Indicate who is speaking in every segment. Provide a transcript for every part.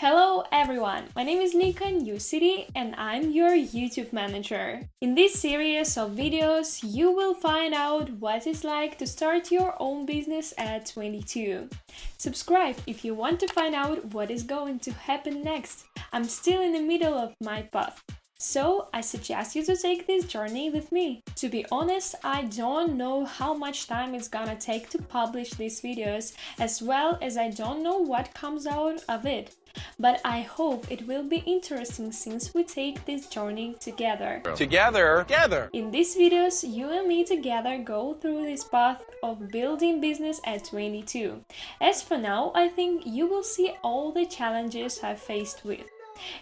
Speaker 1: Hello everyone, my name is Nika Newcity and I'm your YouTube manager. In this series of videos, you will find out what it's like to start your own business at 22. Subscribe if you want to find out what is going to happen next. I'm still in the middle of my path. So I suggest you to take this journey with me. To be honest, I don't know how much time it's gonna take to publish these videos, as well as I don't know what comes out of it. But I hope it will be interesting since we take this journey together.
Speaker 2: Together!
Speaker 1: In these videos, you and me together go through this path of building business at 22. As for now, I think you will see all the challenges I've faced with.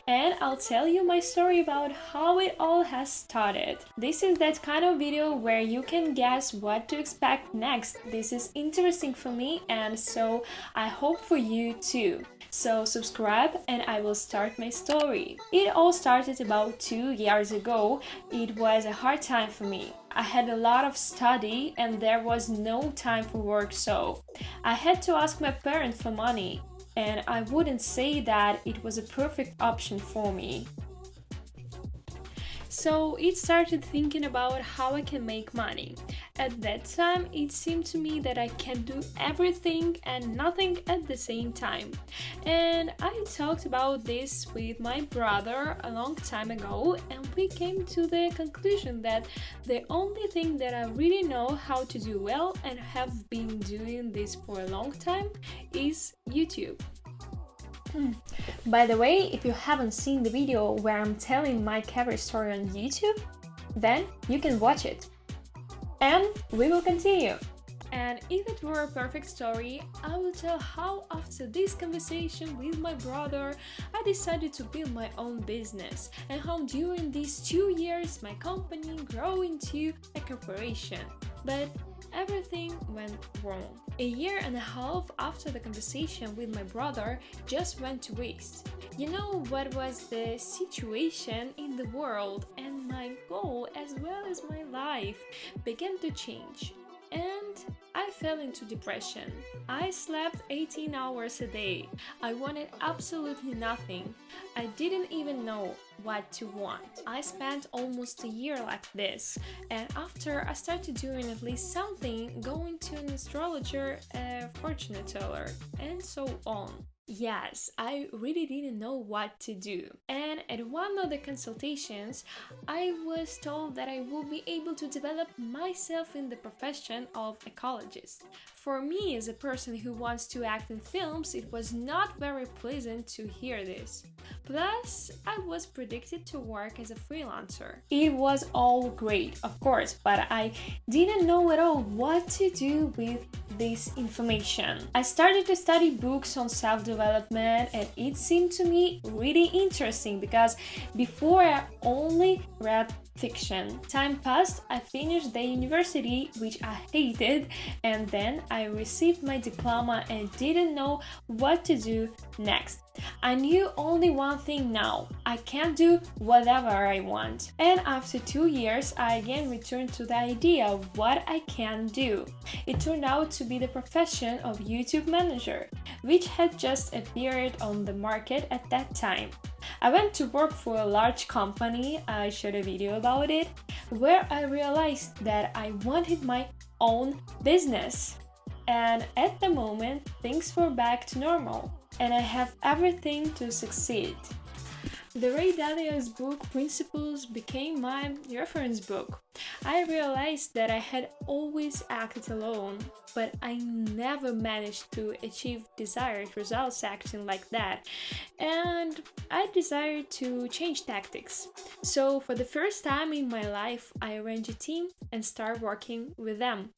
Speaker 1: And I'll tell you my story about how it all has started. This is that kind of video where you can guess what to expect next. This is interesting for me and so I hope for you too. So subscribe and I will start my story. It all started about 2 years ago. It was a hard time for me. I had a lot of study and there was no time for work, so I had to ask my parents for money. And I wouldn't say that it was a perfect option for me. So it started thinking about how I can make money. At that time, it seemed to me that I can do everything and nothing at the same time. And I talked about this with my brother a long time ago, and we came to the conclusion that the only thing that I really know how to do well and have been doing this for a long time is YouTube. By the way, if you haven't seen the video where I'm telling my cover story on YouTube, then you can watch it. And we will continue. And if it were a perfect story, I will tell how after this conversation with my brother, I decided to build my own business and how during these 2 years my company grew into a corporation. But everything went wrong. A year and a half after the conversation with my brother just went to waste. You know what was the situation in the world, and my goal as well as my life began to change. And I fell into depression. I slept 18 hours a day. I wanted absolutely nothing. I didn't even know what to want. I spent almost a year like this, and after I started doing at least something, going to an astrologer, a fortune teller, and so on. Yes, I really didn't know what to do. And at one of the consultations, I was told that I would be able to develop myself in the profession of ecologist. For me, as a person who wants to act in films, it was not very pleasant to hear this. Plus, I was predicted to work as a freelancer. It was all great, of course, but I didn't know at all what to do with this information. I started to study books on self-development and it seemed to me really interesting because before I only read fiction. Time passed, I finished the university, which I hated, and then I received my diploma and didn't know what to do next. I knew only one thing now: I can't do whatever I want. And after 2 years, I again returned to the idea of what I can do. It turned out to be the profession of YouTube manager, which had just appeared on the market at that time. I went to work for a large company, I showed a video about it, where I realized that I wanted my own business. And at the moment, things were back to normal, and I have everything to succeed. The Ray Dalio's book Principles became my reference book. I realized that I had always acted alone, but I never managed to achieve desired results acting like that, and I desired to change tactics. So for the first time in my life, I arranged a team and started working with them.